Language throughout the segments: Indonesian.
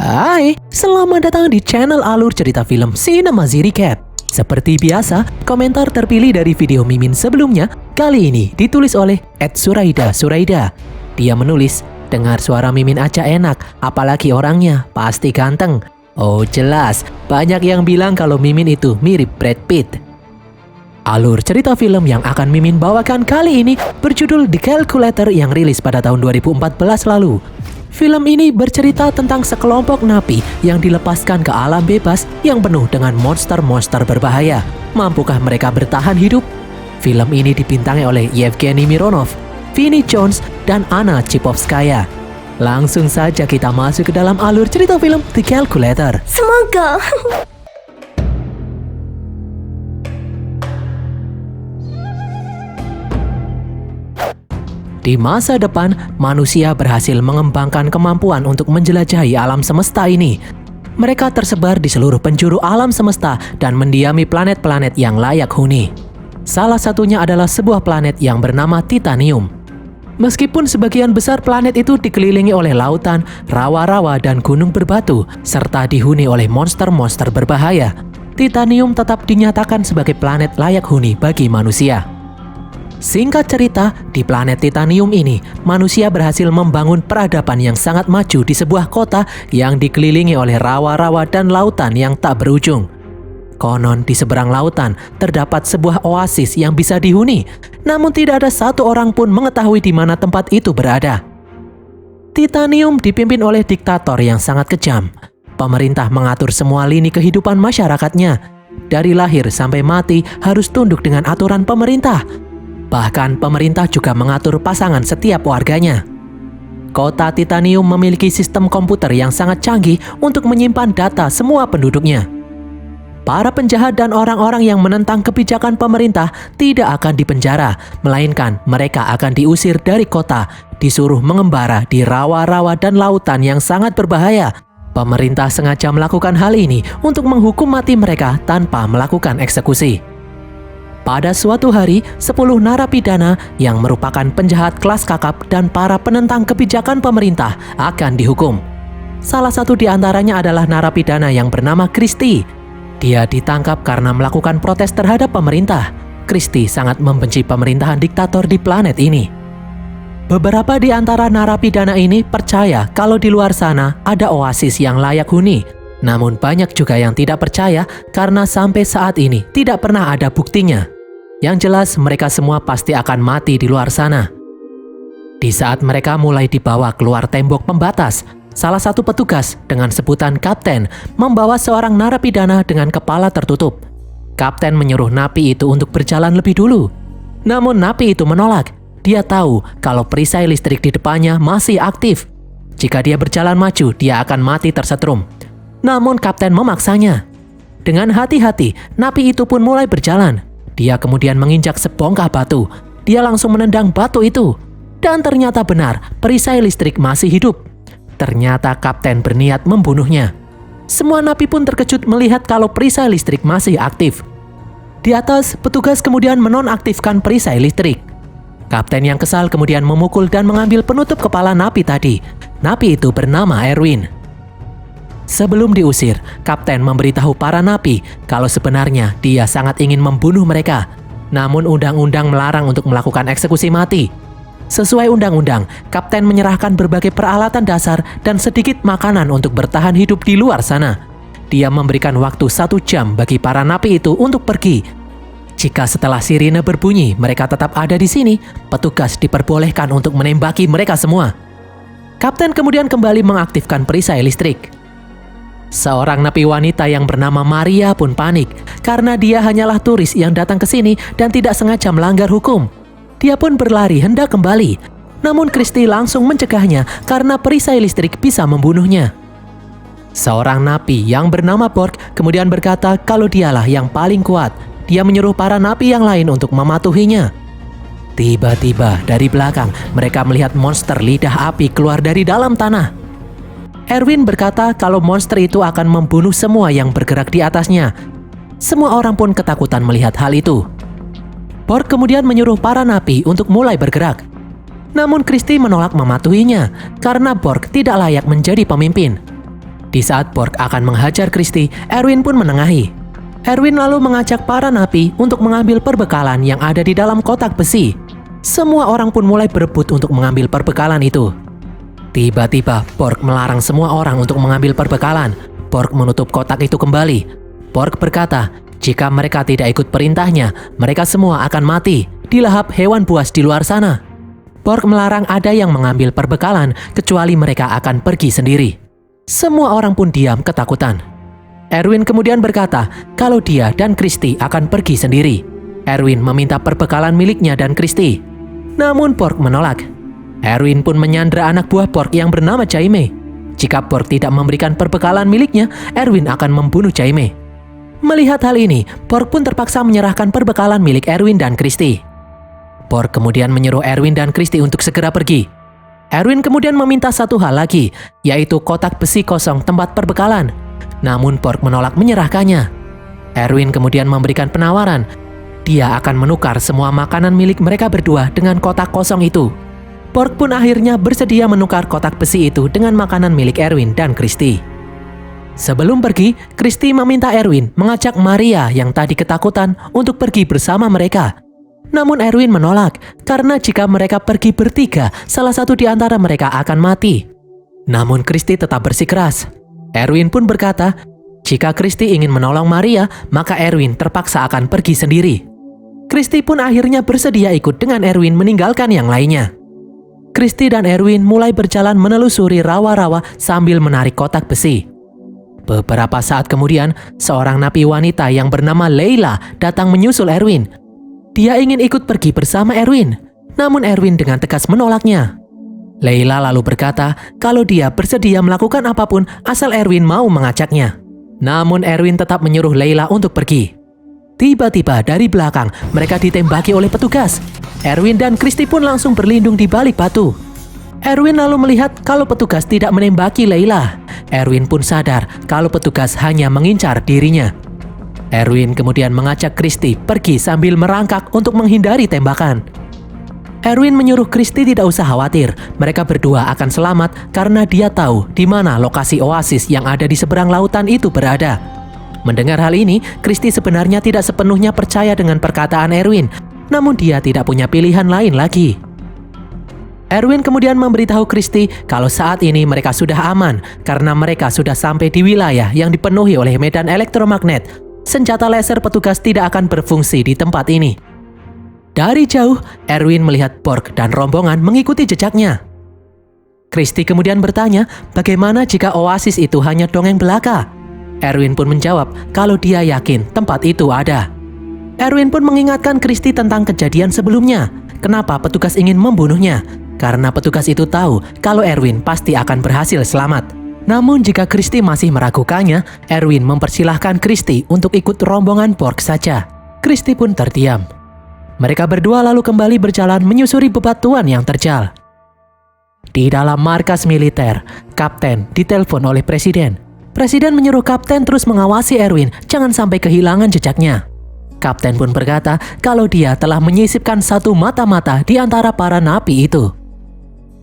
Hai, selamat datang di channel alur cerita film Cinemazy Recap. Seperti biasa, komentar terpilih dari video Mimin sebelumnya kali ini ditulis oleh @Suraida. Dia menulis, dengar suara Mimin aja enak, apalagi orangnya pasti ganteng. Oh jelas, banyak yang bilang kalau Mimin itu mirip Brad Pitt. Alur cerita film yang akan Mimin bawakan kali ini berjudul The Calculator yang rilis pada tahun 2014 lalu. Film ini bercerita tentang sekelompok napi yang dilepaskan ke alam bebas yang penuh dengan monster-monster berbahaya. Mampukah mereka bertahan hidup? Film ini dibintangi oleh Yevgeny Mironov, Vinnie Jones, dan Anna Chipovskaya. Langsung saja kita masuk ke dalam alur cerita film The Calculator. Semoga. Di masa depan, manusia berhasil mengembangkan kemampuan untuk menjelajahi alam semesta ini. Mereka tersebar di seluruh penjuru alam semesta dan mendiami planet-planet yang layak huni. Salah satunya adalah sebuah planet yang bernama Titanium. Meskipun sebagian besar planet itu dikelilingi oleh lautan, rawa-rawa, dan gunung berbatu, serta dihuni oleh monster-monster berbahaya, Titanium tetap dinyatakan sebagai planet layak huni bagi manusia. Singkat cerita, di planet Titanium ini, manusia berhasil membangun peradaban yang sangat maju di sebuah kota yang dikelilingi oleh rawa-rawa dan lautan yang tak berujung. Konon di seberang lautan terdapat sebuah oasis yang bisa dihuni, namun tidak ada satu orang pun mengetahui di mana tempat itu berada. Titanium dipimpin oleh diktator yang sangat kejam. Pemerintah mengatur semua lini kehidupan masyarakatnya. Dari lahir sampai mati harus tunduk dengan aturan pemerintah. Bahkan pemerintah juga mengatur pasangan setiap warganya. Kota Titanium memiliki sistem komputer yang sangat canggih untuk menyimpan data semua penduduknya. Para penjahat dan orang-orang yang menentang kebijakan pemerintah tidak akan dipenjara, melainkan mereka akan diusir dari kota, disuruh mengembara di rawa-rawa dan lautan yang sangat berbahaya. Pemerintah sengaja melakukan hal ini untuk menghukum mati mereka tanpa melakukan eksekusi. Pada suatu hari, 10 narapidana yang merupakan penjahat kelas kakap dan para penentang kebijakan pemerintah akan dihukum. Salah satu di antaranya adalah narapidana yang bernama Christy. Dia ditangkap karena melakukan protes terhadap pemerintah. Christy sangat membenci pemerintahan diktator di planet ini. Beberapa di antara narapidana ini percaya kalau di luar sana ada oasis yang layak huni. Namun banyak juga yang tidak percaya karena sampai saat ini tidak pernah ada buktinya. Yang jelas mereka semua pasti akan mati di luar sana. Di saat mereka mulai dibawa keluar tembok pembatas, salah satu petugas dengan sebutan Kapten membawa seorang narapidana dengan kepala tertutup. Kapten menyuruh napi itu untuk berjalan lebih dulu. Namun napi itu menolak. Dia tahu kalau perisai listrik di depannya masih aktif. Jika dia berjalan maju, dia akan mati tersetrum. Namun Kapten memaksanya. Dengan hati-hati, napi itu pun mulai berjalan. Dia kemudian menginjak sebongkah batu. Dia langsung menendang batu itu. Dan ternyata benar, perisai listrik masih hidup. Ternyata Kapten berniat membunuhnya. Semua napi pun terkejut melihat kalau perisai listrik masih aktif. Di atas, petugas kemudian menonaktifkan perisai listrik. Kapten yang kesal kemudian memukul dan mengambil penutup kepala napi tadi. Napi itu bernama Erwin. Sebelum diusir, Kapten memberitahu para napi kalau sebenarnya dia sangat ingin membunuh mereka. Namun undang-undang melarang untuk melakukan eksekusi mati. Sesuai undang-undang, Kapten menyerahkan berbagai peralatan dasar dan sedikit makanan untuk bertahan hidup di luar sana. Dia memberikan waktu 1 jam bagi para napi itu untuk pergi. Jika setelah sirine berbunyi mereka tetap ada di sini, petugas diperbolehkan untuk menembaki mereka semua. Kapten kemudian kembali mengaktifkan perisai listrik. Seorang napi wanita yang bernama Maria pun panik karena dia hanyalah turis yang datang ke sini dan tidak sengaja melanggar hukum. Dia pun berlari hendak kembali. Namun Christy langsung mencegahnya karena perisai listrik bisa membunuhnya. Seorang napi yang bernama Borg kemudian berkata kalau dialah yang paling kuat. Dia menyuruh para napi yang lain untuk mematuhinya. Tiba-tiba dari belakang mereka melihat monster lidah api keluar dari dalam tanah. Erwin berkata kalau monster itu akan membunuh semua yang bergerak di atasnya. Semua orang pun ketakutan melihat hal itu. Borg kemudian menyuruh para napi untuk mulai bergerak. Namun Christy menolak mematuhinya karena Borg tidak layak menjadi pemimpin. Di saat Pork akan menghajar Christy, Erwin pun menengahi. Erwin lalu mengajak para napi untuk mengambil perbekalan yang ada di dalam kotak besi. Semua orang pun mulai berebut untuk mengambil perbekalan itu. Tiba-tiba, Pork melarang semua orang untuk mengambil perbekalan. Pork menutup kotak itu kembali. Pork berkata, jika mereka tidak ikut perintahnya, mereka semua akan mati, dilahap hewan buas di luar sana. Pork melarang ada yang mengambil perbekalan, kecuali mereka akan pergi sendiri. Semua orang pun diam ketakutan. Erwin kemudian berkata kalau dia dan Christy akan pergi sendiri. Erwin meminta perbekalan miliknya dan Christy. Namun Pork menolak. Erwin pun menyandra anak buah Pork yang bernama Jaime. Jika Pork tidak memberikan perbekalan miliknya, Erwin akan membunuh Jaime. Melihat hal ini, Pork pun terpaksa menyerahkan perbekalan milik Erwin dan Christy. Pork kemudian menyuruh Erwin dan Christy untuk segera pergi. Erwin kemudian meminta satu hal lagi, yaitu kotak besi kosong tempat perbekalan. Namun Pork menolak menyerahkannya. Erwin kemudian memberikan penawaran. Dia akan menukar semua makanan milik mereka berdua dengan kotak kosong itu. Pork pun akhirnya bersedia menukar kotak besi itu dengan makanan milik Erwin dan Christy. Sebelum pergi, Christy meminta Erwin mengajak Maria yang tadi ketakutan untuk pergi bersama mereka. Namun Erwin menolak, karena jika mereka pergi bertiga, salah satu di antara mereka akan mati. Namun Christy tetap bersikeras. Erwin pun berkata, jika Christy ingin menolong Maria, maka Erwin terpaksa akan pergi sendiri. Christy pun akhirnya bersedia ikut dengan Erwin meninggalkan yang lainnya. Christy dan Erwin mulai berjalan menelusuri rawa-rawa sambil menarik kotak besi. Beberapa saat kemudian, seorang napi wanita yang bernama Leila datang menyusul Erwin. Dia ingin ikut pergi bersama Erwin, namun Erwin dengan tegas menolaknya. Leila lalu berkata kalau dia bersedia melakukan apapun asal Erwin mau mengajaknya. Namun Erwin tetap menyuruh Leila untuk pergi. Tiba-tiba dari belakang mereka ditembaki oleh petugas. Erwin dan Christy pun langsung berlindung di balik batu. Erwin lalu melihat kalau petugas tidak menembaki Leila. Erwin pun sadar kalau petugas hanya mengincar dirinya. Erwin kemudian mengajak Christy pergi sambil merangkak untuk menghindari tembakan. Erwin menyuruh Christy tidak usah khawatir, mereka berdua akan selamat karena dia tahu di mana lokasi oasis yang ada di seberang lautan itu berada. Mendengar hal ini, Christy sebenarnya tidak sepenuhnya percaya dengan perkataan Erwin, namun dia tidak punya pilihan lain lagi. Erwin kemudian memberitahu Christy kalau saat ini mereka sudah aman karena mereka sudah sampai di wilayah yang dipenuhi oleh medan elektromagnet. Senjata laser petugas tidak akan berfungsi di tempat ini. Dari jauh, Erwin melihat Pork dan rombongan mengikuti jejaknya. Christy kemudian bertanya, bagaimana jika oasis itu hanya dongeng belaka? Erwin pun menjawab kalau dia yakin tempat itu ada. Erwin pun mengingatkan Christy tentang kejadian sebelumnya. Kenapa petugas ingin membunuhnya? Karena petugas itu tahu kalau Erwin pasti akan berhasil selamat. Namun jika Christy masih meragukannya, Erwin mempersilahkan Christy untuk ikut rombongan Pork saja. Christy pun terdiam. Mereka berdua lalu kembali berjalan menyusuri bebatuan yang terjal. Di dalam markas militer, Kapten ditelepon oleh Presiden. Presiden menyuruh Kapten terus mengawasi Erwin jangan sampai kehilangan jejaknya. Kapten pun berkata kalau dia telah menyisipkan satu mata-mata di antara para napi itu.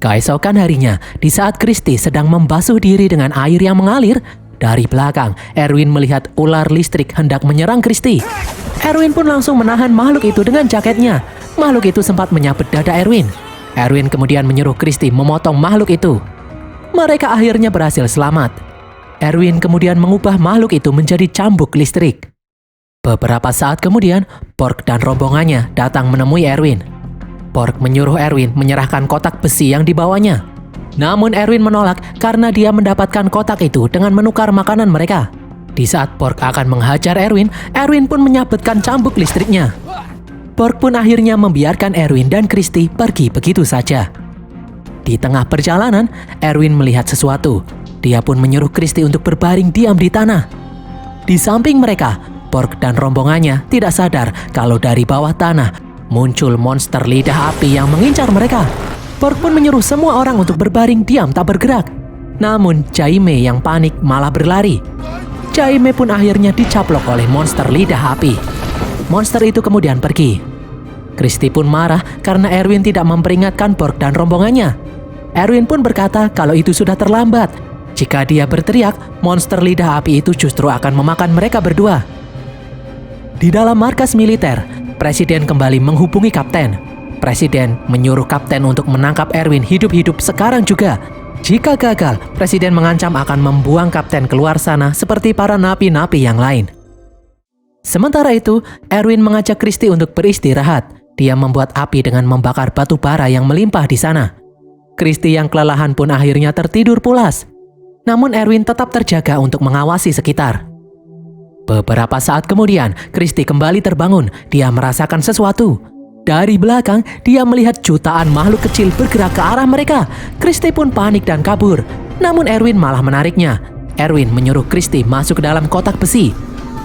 Keesokan harinya, di saat Christy sedang membasuh diri dengan air yang mengalir, dari belakang, Erwin melihat ular listrik hendak menyerang Christy. Erwin pun langsung menahan makhluk itu dengan jaketnya. Makhluk itu sempat menyabet dada Erwin. Erwin kemudian menyuruh Christy memotong makhluk itu. Mereka akhirnya berhasil selamat. Erwin kemudian mengubah makhluk itu menjadi cambuk listrik. Beberapa saat kemudian, Pork dan rombongannya datang menemui Erwin. Pork menyuruh Erwin menyerahkan kotak besi yang dibawanya. Namun Erwin menolak karena dia mendapatkan kotak itu dengan menukar makanan mereka. Di saat Pork akan menghajar Erwin, Erwin pun menyabetkan cambuk listriknya. Pork pun akhirnya membiarkan Erwin dan Christy pergi begitu saja. Di tengah perjalanan, Erwin melihat sesuatu. Dia pun menyuruh Christy untuk berbaring diam di tanah. Di samping mereka, Pork dan rombongannya tidak sadar kalau dari bawah tanah muncul monster lidah api yang mengincar mereka. Pork pun menyuruh semua orang untuk berbaring diam tak bergerak. Namun Jaime yang panik malah berlari. Jaime pun akhirnya dicaplok oleh monster lidah api. Monster itu kemudian pergi. Christy pun marah karena Erwin tidak memperingatkan Pork dan rombongannya. Erwin pun berkata kalau itu sudah terlambat. Jika dia berteriak, monster lidah api itu justru akan memakan mereka berdua. Di dalam markas militer, Presiden kembali menghubungi Kapten. Presiden menyuruh Kapten untuk menangkap Erwin hidup-hidup sekarang juga. Jika gagal, Presiden mengancam akan membuang Kapten keluar sana seperti para napi-napi yang lain. Sementara itu, Erwin mengajak Christy untuk beristirahat. Dia membuat api dengan membakar batu bara yang melimpah di sana. Christy yang kelelahan pun akhirnya tertidur pulas. Namun Erwin tetap terjaga untuk mengawasi sekitar. Beberapa saat kemudian, Christy kembali terbangun. Dia merasakan sesuatu. Dari belakang, dia melihat jutaan makhluk kecil bergerak ke arah mereka. Christy pun panik dan kabur. Namun Erwin malah menariknya. Erwin menyuruh Christy masuk ke dalam kotak besi.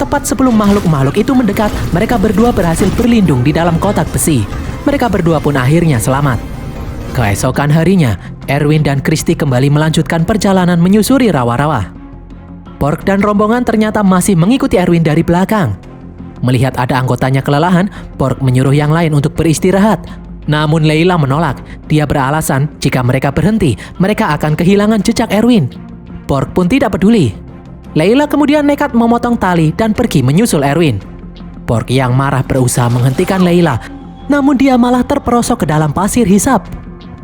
Tepat sebelum makhluk-makhluk itu mendekat, mereka berdua berhasil berlindung di dalam kotak besi. Mereka berdua pun akhirnya selamat. Keesokan harinya, Erwin dan Christy kembali melanjutkan perjalanan menyusuri rawa-rawa. Pork dan rombongan ternyata masih mengikuti Erwin dari belakang. Melihat ada anggotanya kelelahan, Pork menyuruh yang lain untuk beristirahat. Namun Layla menolak. Dia beralasan jika mereka berhenti, mereka akan kehilangan jejak Erwin. Pork pun tidak peduli. Layla kemudian nekat memotong tali dan pergi menyusul Erwin. Pork yang marah berusaha menghentikan Layla, namun dia malah terperosok ke dalam pasir hisap.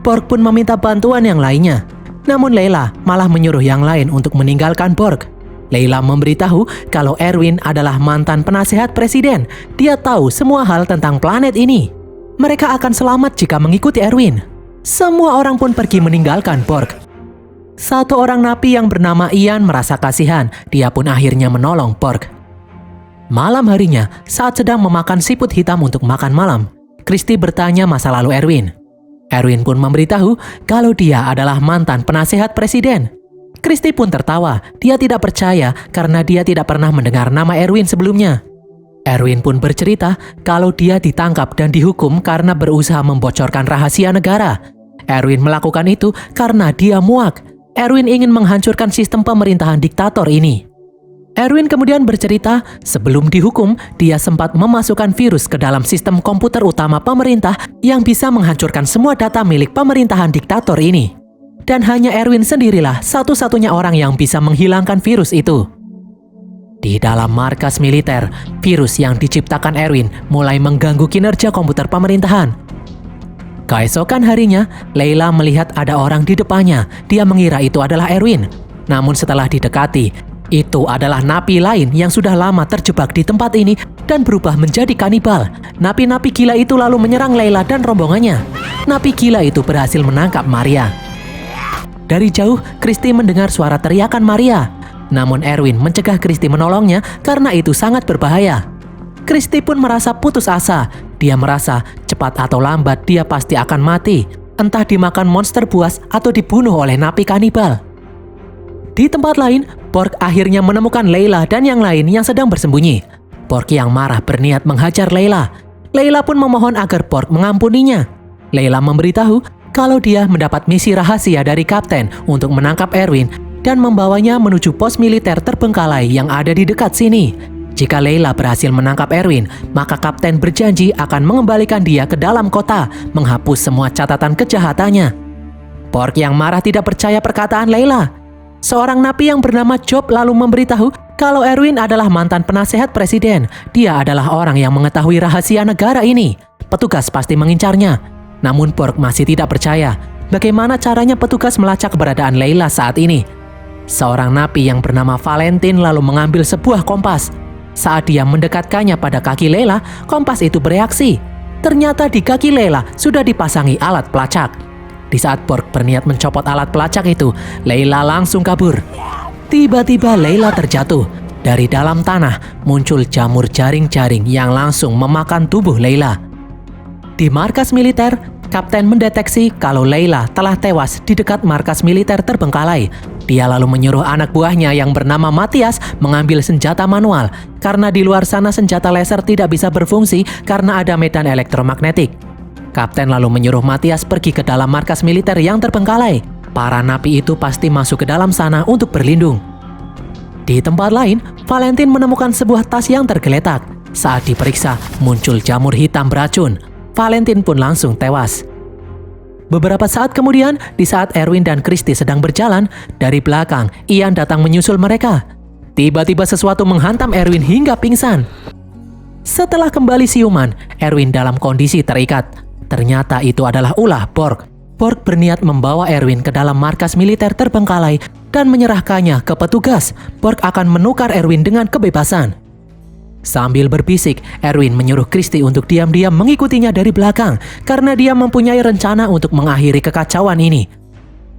Pork pun meminta bantuan yang lainnya. Namun Layla malah menyuruh yang lain untuk meninggalkan Pork. Layla memberitahu kalau Erwin adalah mantan penasehat presiden. Dia tahu semua hal tentang planet ini. Mereka akan selamat jika mengikuti Erwin. Semua orang pun pergi meninggalkan Pork. Satu orang napi yang bernama Ian merasa kasihan. Dia pun akhirnya menolong Pork. Malam harinya, saat sedang memakan siput hitam untuk makan malam, Christy bertanya masa lalu Erwin. Erwin pun memberitahu kalau dia adalah mantan penasehat presiden. Christy pun tertawa. Dia tidak percaya karena dia tidak pernah mendengar nama Erwin sebelumnya. Erwin pun bercerita kalau dia ditangkap dan dihukum karena berusaha membocorkan rahasia negara. Erwin melakukan itu karena dia muak. Erwin ingin menghancurkan sistem pemerintahan diktator ini. Erwin kemudian bercerita sebelum dihukum, dia sempat memasukkan virus ke dalam sistem komputer utama pemerintah yang bisa menghancurkan semua data milik pemerintahan diktator ini. Dan hanya Erwin sendirilah satu-satunya orang yang bisa menghilangkan virus itu. Di dalam markas militer, virus yang diciptakan Erwin mulai mengganggu kinerja komputer pemerintahan. Keesokan harinya, Layla melihat ada orang di depannya. Dia mengira itu adalah Erwin. Namun setelah didekati, itu adalah napi lain yang sudah lama terjebak di tempat ini dan berubah menjadi kanibal. Napi-napi gila itu lalu menyerang Layla dan rombongannya. Napi gila itu berhasil menangkap Maria. Dari jauh, Christy mendengar suara teriakan Maria. Namun Erwin mencegah Christy menolongnya karena itu sangat berbahaya. Christy pun merasa putus asa. Dia merasa cepat atau lambat dia pasti akan mati. Entah dimakan monster buas atau dibunuh oleh napi kanibal. Di tempat lain, Pork akhirnya menemukan Layla dan yang lain yang sedang bersembunyi. Pork yang marah berniat menghajar Layla. Layla pun memohon agar Pork mengampuninya. Layla memberitahu kalau dia mendapat misi rahasia dari Kapten untuk menangkap Erwin dan membawanya menuju pos militer terbengkalai yang ada di dekat sini. Jika Layla berhasil menangkap Erwin, maka Kapten berjanji akan mengembalikan dia ke dalam kota, menghapus semua catatan kejahatannya. Pork yang marah tidak percaya perkataan Layla. Seorang napi yang bernama Job lalu memberitahu kalau Erwin adalah mantan penasehat presiden. Dia adalah orang yang mengetahui rahasia negara ini. Petugas pasti mengincarnya. Namun Pork masih tidak percaya. Bagaimana caranya petugas melacak keberadaan Layla saat ini? Seorang napi yang bernama Valentine lalu mengambil sebuah kompas. Saat dia mendekatkannya pada kaki Layla, kompas itu bereaksi. Ternyata di kaki Layla sudah dipasangi alat pelacak. Di saat Pork berniat mencopot alat pelacak itu, Layla langsung kabur. Tiba-tiba Layla terjatuh. Dari dalam tanah muncul jamur jaring-jaring yang langsung memakan tubuh Layla. Di markas militer, Kapten mendeteksi kalau Layla telah tewas di dekat markas militer terbengkalai. Dia lalu menyuruh anak buahnya yang bernama Matias mengambil senjata manual, karena di luar sana senjata laser tidak bisa berfungsi karena ada medan elektromagnetik. Kapten lalu menyuruh Matias pergi ke dalam markas militer yang terbengkalai. Para napi itu pasti masuk ke dalam sana untuk berlindung. Di tempat lain, Valentine menemukan sebuah tas yang tergeletak. Saat diperiksa, muncul jamur hitam beracun. Valentine pun langsung tewas. Beberapa saat kemudian, di saat Erwin dan Christy sedang berjalan, dari belakang, Ian datang menyusul mereka. Tiba-tiba sesuatu menghantam Erwin hingga pingsan. Setelah kembali siuman, Erwin dalam kondisi terikat. Ternyata itu adalah ulah Borg. Borg berniat membawa Erwin ke dalam markas militer terbengkalai dan menyerahkannya ke petugas. Borg akan menukar Erwin dengan kebebasan. Sambil berbisik, Erwin menyuruh Christy untuk diam-diam mengikutinya dari belakang karena dia mempunyai rencana untuk mengakhiri kekacauan ini.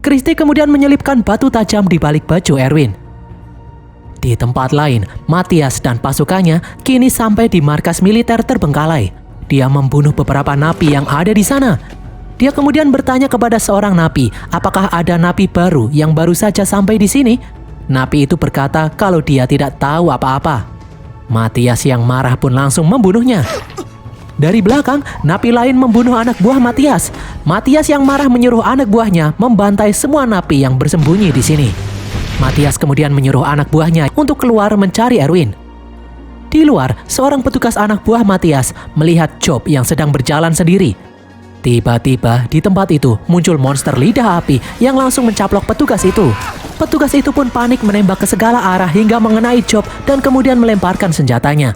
Christy kemudian menyelipkan batu tajam di balik baju Erwin. Di tempat lain, Matthias dan pasukannya kini sampai di markas militer terbengkalai. Dia membunuh beberapa napi yang ada di sana. Dia kemudian bertanya kepada seorang napi, apakah ada napi baru yang baru saja sampai di sini? Napi itu berkata kalau dia tidak tahu apa-apa. Matthias yang marah pun langsung membunuhnya. Dari belakang, napi lain membunuh anak buah Matthias. Matthias yang marah menyuruh anak buahnya membantai semua napi yang bersembunyi di sini. Matthias kemudian menyuruh anak buahnya untuk keluar mencari Erwin. Di luar, seorang petugas anak buah Matthias melihat Job yang sedang berjalan sendiri. Tiba-tiba di tempat itu muncul monster lidah api yang langsung mencaplok petugas itu. Petugas itu pun panik menembak ke segala arah hingga mengenai Job dan kemudian melemparkan senjatanya.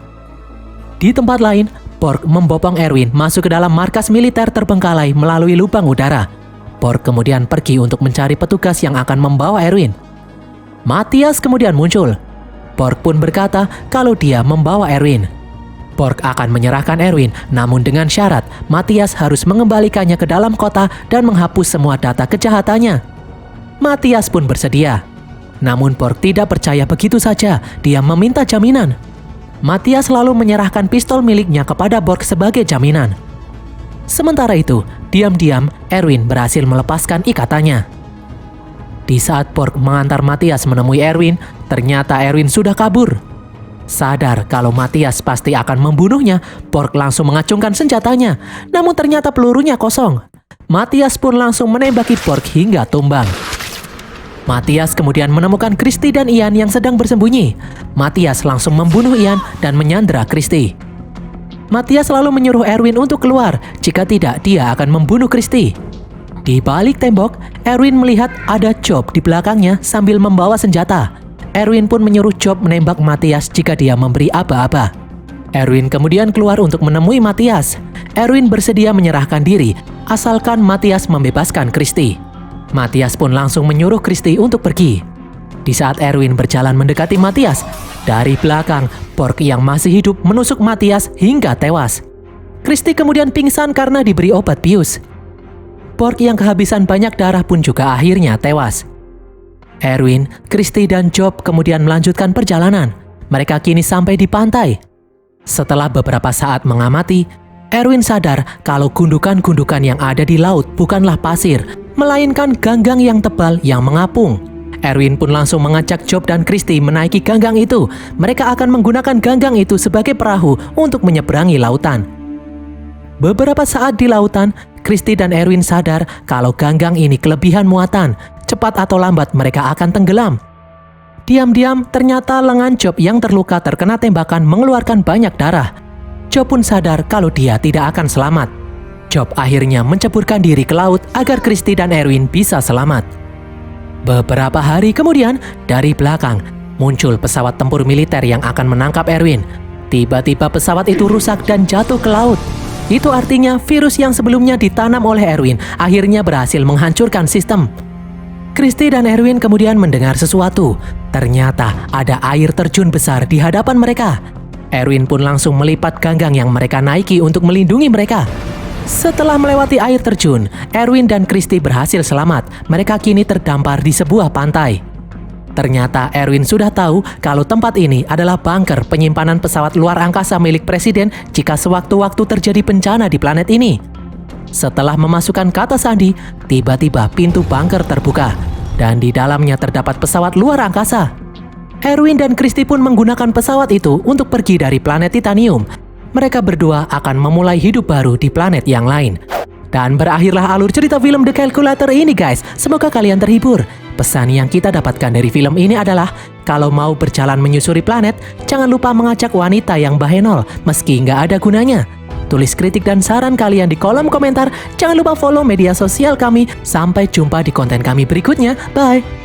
Di tempat lain, Borg membopong Erwin masuk ke dalam markas militer terbengkalai melalui lubang udara. Borg kemudian pergi untuk mencari petugas yang akan membawa Erwin. Matthias kemudian muncul. Borg pun berkata kalau dia membawa Erwin. Borg akan menyerahkan Erwin, namun dengan syarat Matthias harus mengembalikannya ke dalam kota dan menghapus semua data kejahatannya. Matthias pun bersedia. Namun Borg tidak percaya begitu saja, dia meminta jaminan. Matthias lalu menyerahkan pistol miliknya kepada Borg sebagai jaminan. Sementara itu, diam-diam Erwin berhasil melepaskan ikatannya. Di saat Borg mengantar Matthias menemui Erwin, ternyata Erwin sudah kabur. Sadar kalau Matthias pasti akan membunuhnya, Borg langsung mengacungkan senjatanya. Namun ternyata pelurunya kosong. Matthias pun langsung menembaki Borg hingga tumbang. Matthias kemudian menemukan Christy dan Ian yang sedang bersembunyi. Matthias langsung membunuh Ian dan menyandera Christy. Matthias lalu menyuruh Erwin untuk keluar, jika tidak dia akan membunuh Christy. Di balik tembok, Erwin melihat ada Job di belakangnya sambil membawa senjata. Erwin pun menyuruh Job menembak Matthias jika dia memberi aba-aba. Erwin kemudian keluar untuk menemui Matthias. Erwin bersedia menyerahkan diri, asalkan Matthias membebaskan Christy. Matthias pun langsung menyuruh Christy untuk pergi. Di saat Erwin berjalan mendekati Matthias, dari belakang, Borg yang masih hidup menusuk Matthias hingga tewas. Christy kemudian pingsan karena diberi obat bius. Borg yang kehabisan banyak darah pun juga akhirnya tewas. Erwin, Christy, dan Job kemudian melanjutkan perjalanan. Mereka kini sampai di pantai. Setelah beberapa saat mengamati, Erwin sadar kalau gundukan-gundukan yang ada di laut bukanlah pasir, melainkan ganggang yang tebal yang mengapung. Erwin pun langsung mengajak Job dan Christy menaiki ganggang itu. Mereka akan menggunakan ganggang itu sebagai perahu untuk menyeberangi lautan. Beberapa saat di lautan, Christy dan Erwin sadar kalau ganggang ini kelebihan muatan. Cepat atau lambat mereka akan tenggelam. Diam-diam ternyata lengan Job yang terluka terkena tembakan mengeluarkan banyak darah. Job pun sadar kalau dia tidak akan selamat. Job akhirnya menceburkan diri ke laut agar Christy dan Erwin bisa selamat. Beberapa hari kemudian, dari belakang muncul pesawat tempur militer yang akan menangkap Erwin. Tiba-tiba pesawat itu rusak dan jatuh ke laut. Itu artinya virus yang sebelumnya ditanam oleh Erwin akhirnya berhasil menghancurkan sistem. Christy dan Erwin kemudian mendengar sesuatu. Ternyata ada air terjun besar di hadapan mereka. Erwin pun langsung melipat ganggang yang mereka naiki untuk melindungi mereka. Setelah melewati air terjun, Erwin dan Christy berhasil selamat. Mereka kini terdampar di sebuah pantai. Ternyata Erwin sudah tahu kalau tempat ini adalah bunker penyimpanan pesawat luar angkasa milik presiden jika sewaktu-waktu terjadi bencana di planet ini. Setelah memasukkan kata sandi, tiba-tiba pintu bunker terbuka dan di dalamnya terdapat pesawat luar angkasa. Erwin dan Christy pun menggunakan pesawat itu untuk pergi dari planet Titanium. Mereka berdua akan memulai hidup baru di planet yang lain. Dan berakhirlah alur cerita film The Calculator ini guys. Semoga kalian terhibur. Pesan yang kita dapatkan dari film ini adalah kalau mau berjalan menyusuri planet, jangan lupa mengajak wanita yang bahenol meski nggak ada gunanya. Tulis kritik dan saran kalian di kolom komentar. Jangan lupa follow media sosial kami. Sampai jumpa di konten kami berikutnya. Bye!